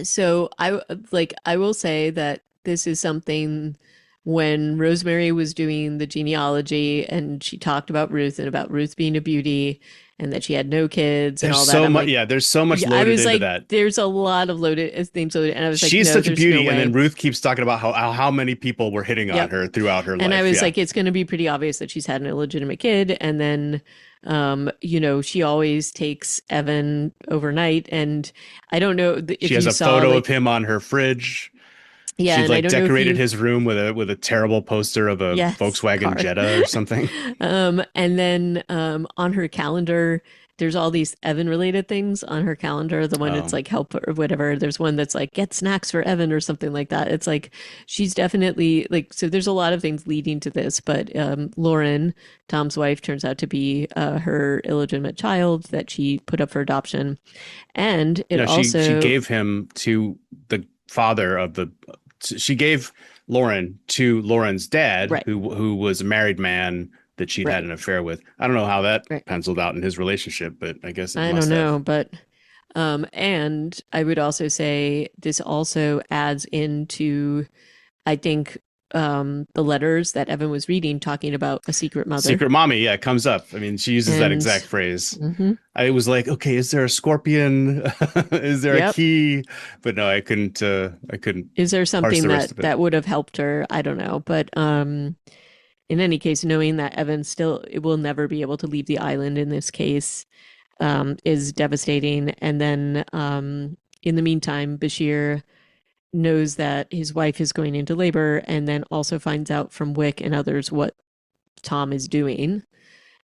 so I will say that this is something when Rosemary was doing the genealogy and she talked about Ruth and about Ruth being a beauty and that she had no kids and There's all that. so I'm much. like, Yeah, there's so much yeah, I loaded was into like, that. there's a lot of loaded things loaded, and I was like, She's no, such a there's no beauty, and then way. Ruth keeps talking about how many people were hitting on Yep. her throughout her And I life. was Yeah, like, it's going to be pretty obvious that she's had an illegitimate kid. And then, she always takes Evan overnight. And I don't know she if has you a saw, photo of like, him on her fridge. yeah, She and I like don't know if decorated you, his room with a terrible poster of a yes, Volkswagen car. Jetta or something. And then on her calendar, there's all these Evan related things on her calendar. The one that's Oh, like help or whatever. There's one that's like get snacks for Evan or something like that. It's like she's definitely like, so there's a lot of things leading to this. But Lauren, Tom's wife, turns out to be her illegitimate child that she put up for adoption. And it no, she also, gave him to the father of the. She gave Lauren to Lauren's dad, right, who was a married man that she'd had right, an affair with. I don't know how that right. penciled out in his relationship, but I guess it I must don't have. know, but and I would also say this also adds into, I think, the letters that Evan was reading talking about a secret mother. Secret mommy, yeah, comes up. I mean, she uses that And exact phrase. mhm, I was like, okay, is there a scorpion? Is there a yep. key? But no, I couldn't. I couldn't Is there parse something the rest that of it. that would have helped her? I don't know, but in any case, knowing that Evan still it will never be able to leave the island in this case is devastating. And then in the meantime, Bashir knows that his wife is going into labor and then also finds out from Wick and others what Tom is doing.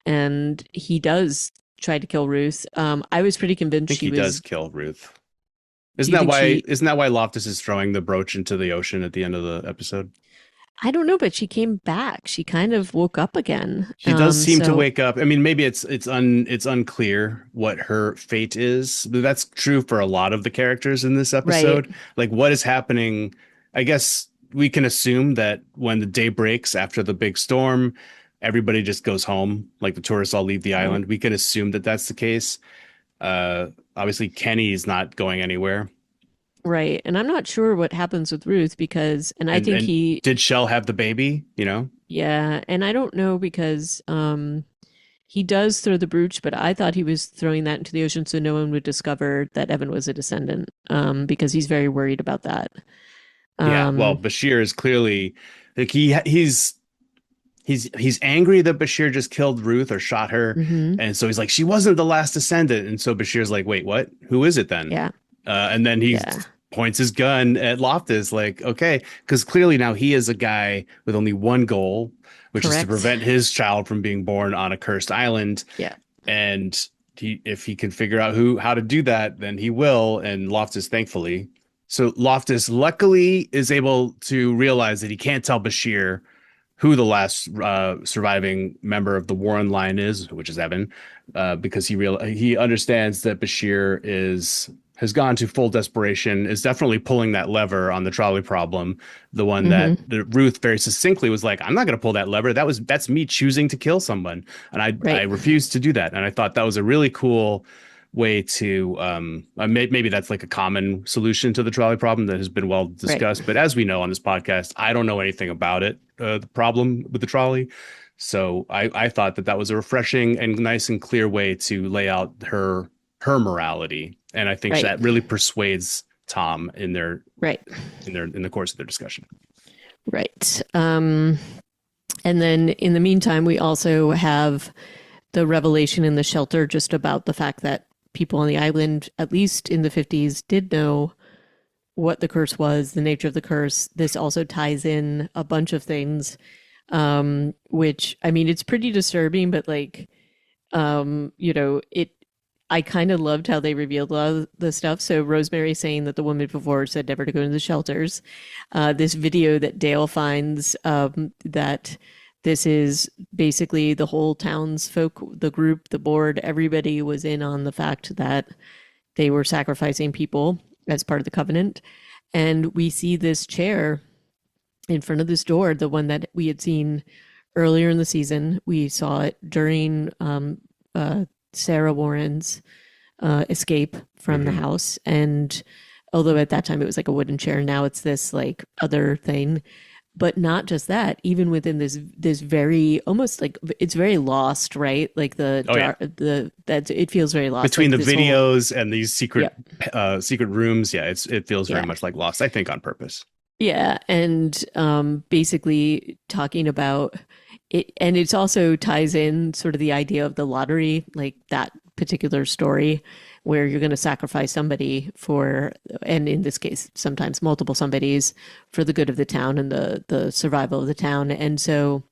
And he does try to kill Ruth. I was pretty I convinced think she he does was. kill Ruth. Do you think she? Isn't that why Loftus is throwing the brooch into the ocean at the end of the episode? I don't know, but she came back. She kind of woke up again. She does seem to So wake up. I mean, maybe it's unclear what her fate is, but that's true for a lot of the characters in this right, episode. Like what is happening? I guess we can assume that when the day breaks after the big storm, everybody just goes home. Like the tourists all leave the right, island. We can assume that that's the case. Obviously Kenny's not going anywhere. right. And I'm not sure what happens with Ruth because, and I think And he, did Shell have the baby? You know? yeah, and I don't know because he does throw the brooch, but I thought he was throwing that into the ocean so no one would discover that Evan was a descendant, because he's very worried about that. Yeah. Well, Um, Bashir is clearly like he's angry that Bashir just killed Ruth or shot her, hmm and so he's like, she wasn't the last descendant, and so Bashir's like, wait, what? Who is it then? yeah, And then he yeah, points his gun at Loftus, like, okay, because clearly now he is a guy with only one goal, which is to correct. prevent his child from being born on a cursed island, Yeah, and if he can figure out how to do that, then he will, and Loftus thankfully. So Loftus luckily is able to realize that he can't tell Bashir who the last surviving member of the Warren line is, which is Evan, because he understands that Bashir has gone to full desperation, is definitely pulling that lever on the trolley problem, the one that hmm Ruth very succinctly was like, "I'm not going to pull that lever. That's me choosing to kill someone, and I right, refuse to do that." And I thought that was a really cool way to maybe that's like a common solution to the trolley problem that has been well right, discussed, but as we know on this podcast, I don't know anything about it, the problem with the trolley. So I thought that was a refreshing and nice and clear way to lay out her morality, and I think right, that really persuades Tom right, in the course of their discussion. right. And then in the meantime, we also have the revelation in the shelter just about the fact that people on the island, at least in the 50s, did know what the curse was, the nature of the curse. This also ties in a bunch of things, which I mean, it's pretty disturbing, but like, it. I kind of loved how they revealed a lot of the stuff. So Rosemary saying that the woman before said never to go into the shelters. This video that Dale finds, that this is basically the whole townsfolk, the group, the board, everybody was in on the fact that they were sacrificing people as part of the covenant. And we see this chair in front of this door, the one that we had seen earlier in the season. We saw it during Sarah Warren's escape from the Mm-hmm. house. And although at that time it was like a wooden chair, now it's this like other thing. but not just that, even within this very almost like it's very lost, right? Like Oh yeah. the that it feels very lost. Between Like the this whole videos and these secret yep. secret rooms, yeah, it feels very Yeah. much like Lost, I think on purpose. Yeah, and basically talking about it, and it's also ties in sort of the idea of the lottery, like that particular story where you're going to sacrifice somebody for, and in this case, sometimes multiple somebodies for the good of the town and the survival of the town. And so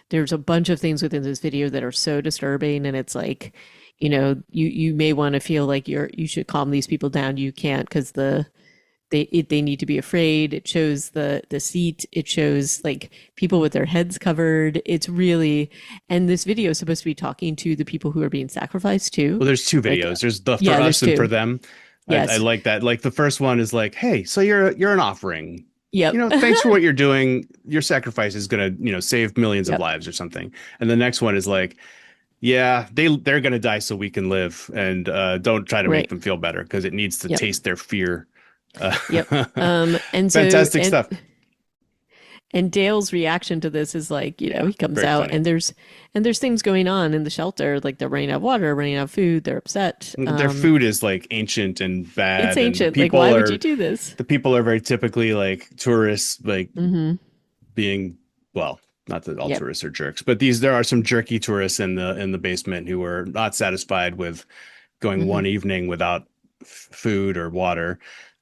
there's a bunch of things within this video that are so disturbing, and it's like, you may want to feel like you should calm these people down. You can't because they need to be afraid. It shows the seat. It shows like people with their heads covered. It's really, and this video is supposed to be talking to the people who are being sacrificed too. Well, there's two Like, videos. There's the for yeah, there's us and for two. them. I Yes. like that. Like the first one is like, hey, so you're an offering. Yep. Thanks for what you're doing. Your sacrifice is gonna, save millions of Yep. lives or something. And the next one is like, yeah, they're gonna die so we can live, and don't try to make Right. them feel better because it needs to Yep. taste their fear. Yep. Uh, And so fantastic stuff. and Dale's reaction to this is like, he comes Very out funny. and there's things going on in the shelter, like they're running out of water, running out of food, they're upset. Their food is like ancient and It's bad, and ancient. Like, why would you do this? the people are very typically like tourists, like Mm-hmm. being well, not that all Yep. tourists are jerks, but there are some jerky tourists in the basement who are not satisfied with going Mm-hmm. one evening without food or water.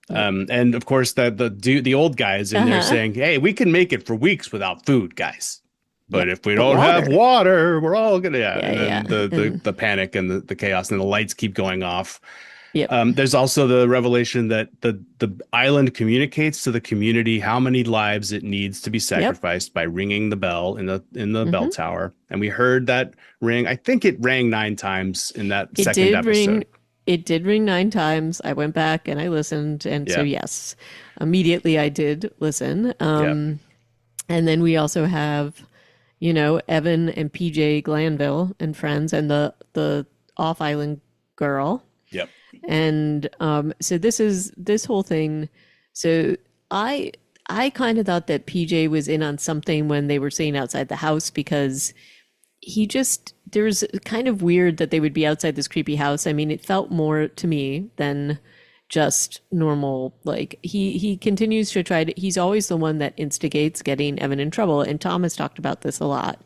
Yep. And of course that the old guy is in there Uh-huh. saying, "Hey, we can make it for weeks without food, guys. But Yep. if we But don't have water. water, we're all gonna," yeah." Yeah, And then yeah. the panic and the chaos and the lights keep going off. Yep. There's also the revelation that the island communicates to the community how many lives it needs to be Yep. sacrificed by ringing the bell in the bell Mm-hmm. tower. And we heard that ring. I think it rang 9 times in that It second did episode. ring. It did ring 9 times. I went back and I listened, and so Yeah. yes, immediately I did listen. Yeah. And then we also have, Evan and PJ Glanville and friends, and the off island girl. Yep. And so this whole thing. So I kind of thought that PJ was in on something when they were staying outside the house, because there's kind of weird that they would be outside this creepy house. I mean, it felt more to me than just normal. Like he continues to he's always the one that instigates getting Evan in trouble. And Tom has talked about this a lot.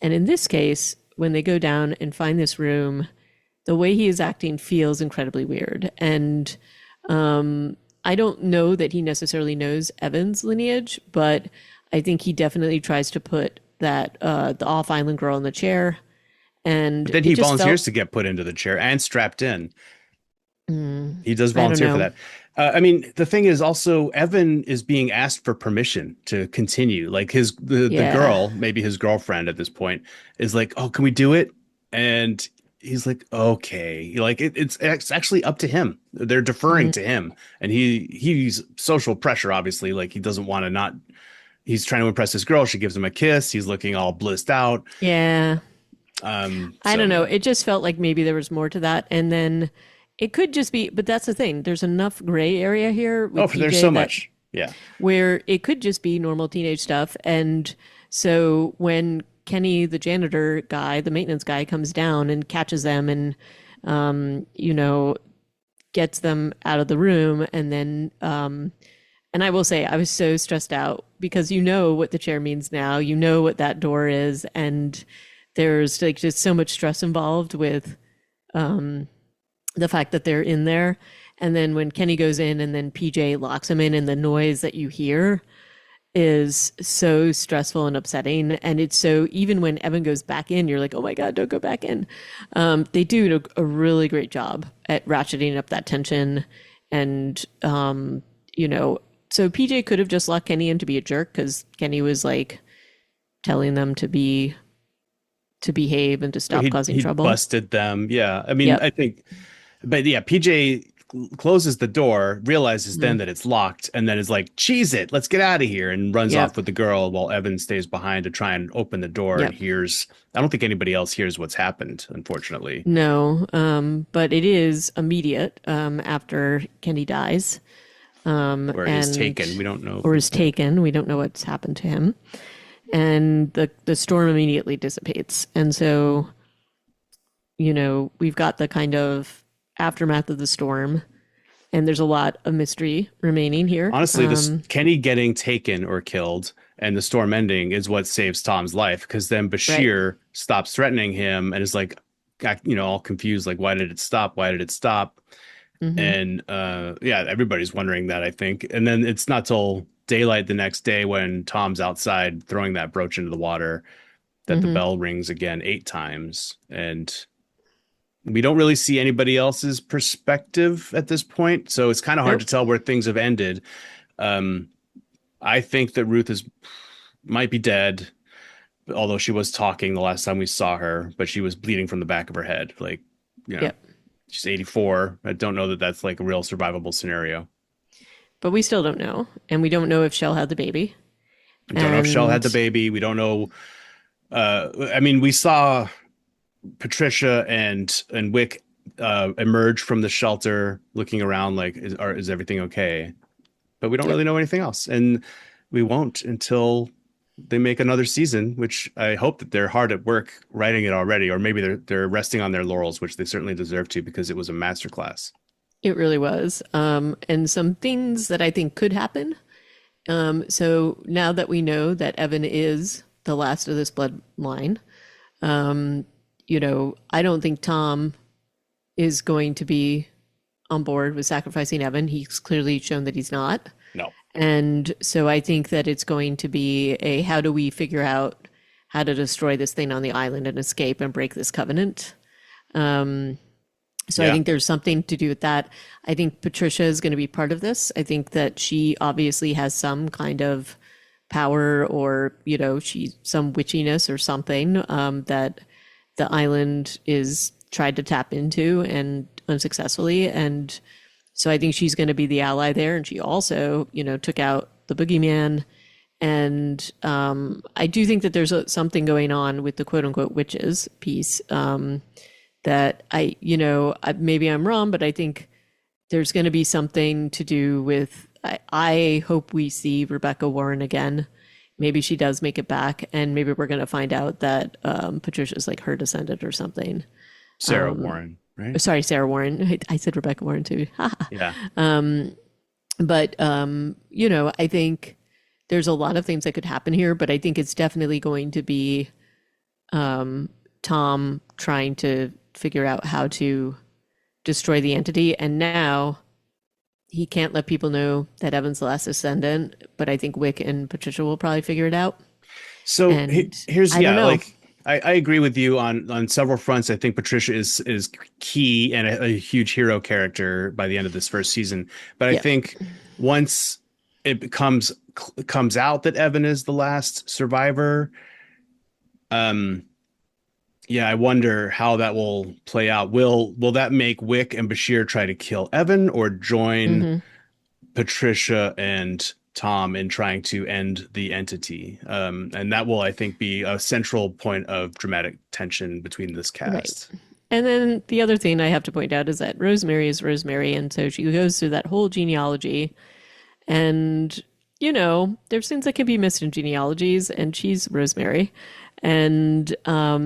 And in this case, when they go down and find this room, the way he is acting feels incredibly weird. And I don't know that he necessarily knows Evan's lineage, but I think he definitely tries to put that the off island girl in the chair. And But then it he just felt, volunteers to get put into the chair and strapped in. He does I don't volunteer for know. that. I mean, the thing is also Evan is being asked for permission to continue. Like the Yeah. girl, maybe his girlfriend at this point, is like, "Oh, can we do it?" And he's like, "Okay." Like it's actually up to him. They're deferring Mhm. to him, and he's social pressure. Obviously, like he doesn't want to not. He's trying to impress his girl. She gives him a kiss. He's looking all blissed out. Yeah. I So don't know. It just felt like maybe there was more to that. And then it could just be, but that's the thing. There's enough gray area here oh, with there's PJ so that much. Yeah. where it could just be normal teenage stuff. And so when Kenny, the janitor guy, the maintenance guy, comes down and catches them and, gets them out of the room, and then, and I will say, I was so stressed out because you know what the chair means now, you know what that door is, and there's like just so much stress involved with the fact that they're in there. And then when Kenny goes in and then PJ locks him in, and the noise that you hear is so stressful and upsetting. And it's so, even when Evan goes back in, you're like, oh my God, don't go back in. They do a really great job at ratcheting up that tension. And, so PJ could have just locked Kenny in to be a jerk because Kenny was like telling them to behave and to stop causing He trouble. busted them. Yeah. I mean, Yep. I think, but yeah, PJ closes the door, realizes then Mm. that it's locked, and then is like, cheese it, let's get out of here, and runs off Yep. with the girl while Evan stays behind to try and open the door and Yep. hears. I don't think anybody else hears what's happened, unfortunately. No, but it is immediate after Kenny dies. Or is taken. and We don't know if or he's is dead. taken. We don't know what's happened to him. And the storm immediately dissipates. And so, we've got the kind of aftermath of the storm, and there's a lot of mystery remaining here. Honestly, this Kenny getting taken or killed and the storm ending is what saves Tom's life because then Right. Bashir stops threatening him and is like, all confused, like, why did it stop? Why did it stop? Hmm. And yeah, everybody's wondering that, I think. And then it's not till daylight the next day when Tom's outside throwing that brooch into the water that the Hmm. bell rings again 8 times. And we don't really see anybody else's perspective at this point. So it's kind of hard to Nope. tell where things have ended. Um, I think that Ruth is might be dead, although she was talking the last time we saw her, but she was bleeding from the back of her head. Like, you know, Yep. she's 84. I don't know that that's like a real survivable scenario. But we still don't know. And we don't know if Shell had the baby. I don't know if Shell had the And baby. We don't know. I mean, we saw Patricia and Wick emerge from the shelter, looking around like, is everything okay? But we don't yep, really know anything else, and we won't until they make another season. Which I hope that they're hard at work writing it already, or maybe they're resting on their laurels, which they certainly deserve to because it was a masterclass. it really was. And some things that I think could happen. So now that we know that Evan is the last of this bloodline, I don't think Tom is going to be on board with sacrificing Evan. He's clearly shown that he's not. No. And so I think that it's going to be a how do we figure out how to destroy this thing on the island and escape and break this covenant. So I Yeah. think there's something to do with that. I think Patricia is going to be part of this. I think that she obviously has some kind of power or, she's some witchiness or something that the island is tried to tap into and unsuccessfully. And so I think she's going to be the ally there. And she also, took out the boogeyman. And I do think that there's something going on with the quote unquote witches piece. That maybe I'm wrong, but I think there's going to be something to do with. I hope we see Rebecca Warren again. Maybe she does make it back, and maybe we're going to find out that Patricia's like her descendant or something. Sarah Warren, right? Sorry, Sarah Warren. I said Rebecca Warren too. Yeah. But I think there's a lot of things that could happen here, but I think it's definitely going to be Tom trying to figure out how to destroy the entity. And now he can't let people know that Evan's the last descendant, but I think Wick and Patricia will probably figure it out. So And here's I don't know. like I agree with you on several fronts. I think Patricia is key and a huge hero character by the end of this first season. But I Yeah. think once it comes out that Evan is the last survivor, um, yeah, I wonder how that will play out. Will that make Wick and Bashir try to kill Evan or join Hmm. Patricia and Tom in trying to end the entity? And that will, I think, be a central point of dramatic tension between this Right. cast. And then the other thing I have to point out is that Rosemary is Rosemary. And so she goes through that whole genealogy. And, there's things that can be missed in genealogies, and she's Rosemary. And I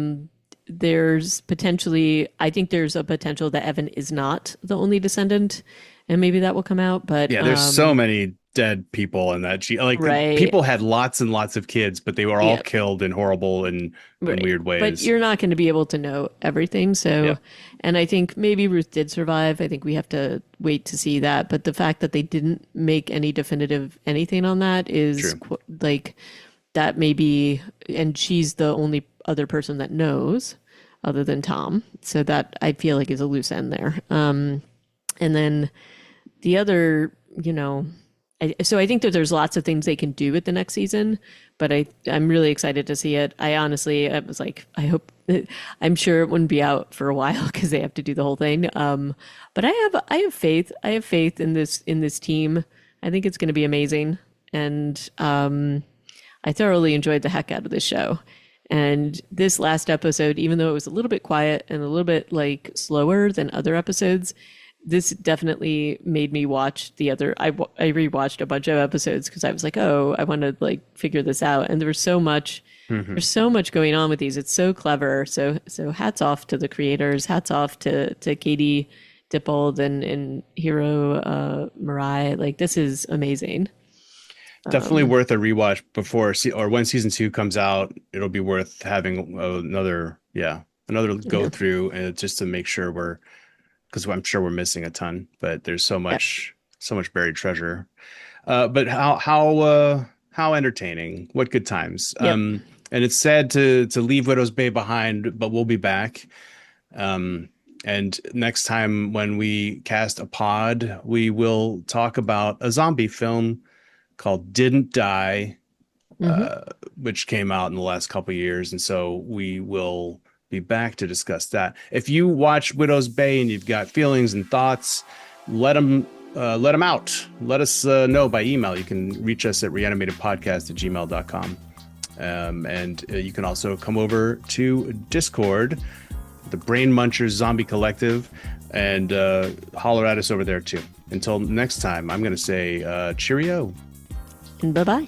think there's a potential that Evan is not the only descendant, and maybe that will come out. But Yeah, there's so many dead people in that. right, People had lots and lots of kids, but they were all yeah, killed in horrible and right. weird But ways. you're not going to be able to know everything. Yeah, So, and I think maybe Ruth did survive. I think we have to wait to see that. But the fact that they didn't make any definitive anything on that is true. like that may be, and she's the only other person that knows other than Tom. So that I feel like is a loose end there. And then the other, so I think that there's lots of things they can do with the next season, but I'm really excited to see it. I was like, I'm sure it wouldn't be out for a while because they have to do the whole thing. But I have faith. I have faith in this team. I think it's going to be amazing, and I thoroughly enjoyed the heck out of this show. And this last episode, even though it was a little bit quiet and a little bit like slower than other episodes, this definitely made me watch the other. I rewatched a bunch of episodes because I was like, oh, I want to like figure this out. And there was so much. Hmm. There's so much going on with these. It's so clever. So hats off to the creators. Hats off to Katie Dippold and Hiro Murai. Like this is amazing. Definitely worth a rewatch before or when season 2 comes out. It'll be worth having another go Yeah. through just to make sure because I'm sure we're missing a ton, but there's Yeah. so much buried treasure. But how entertaining! What good times! Yep. And it's sad to leave Widow's Bay behind, but we'll be back. Um, and next time when we cast a pod, we will talk about a zombie film called Didn't Die, Hmm. which came out in the last couple of years, and so we will be back to discuss that. If you watch Widow's Bay and you've got feelings and thoughts, let them out. Let us know by email. You can reach us at reanimatedpodcast@gmail.com. And you can also come over to Discord, the Brain Munchers Zombie Collective, and holler at us over there too. Until next time, I'm going to say cheerio. And bye bye.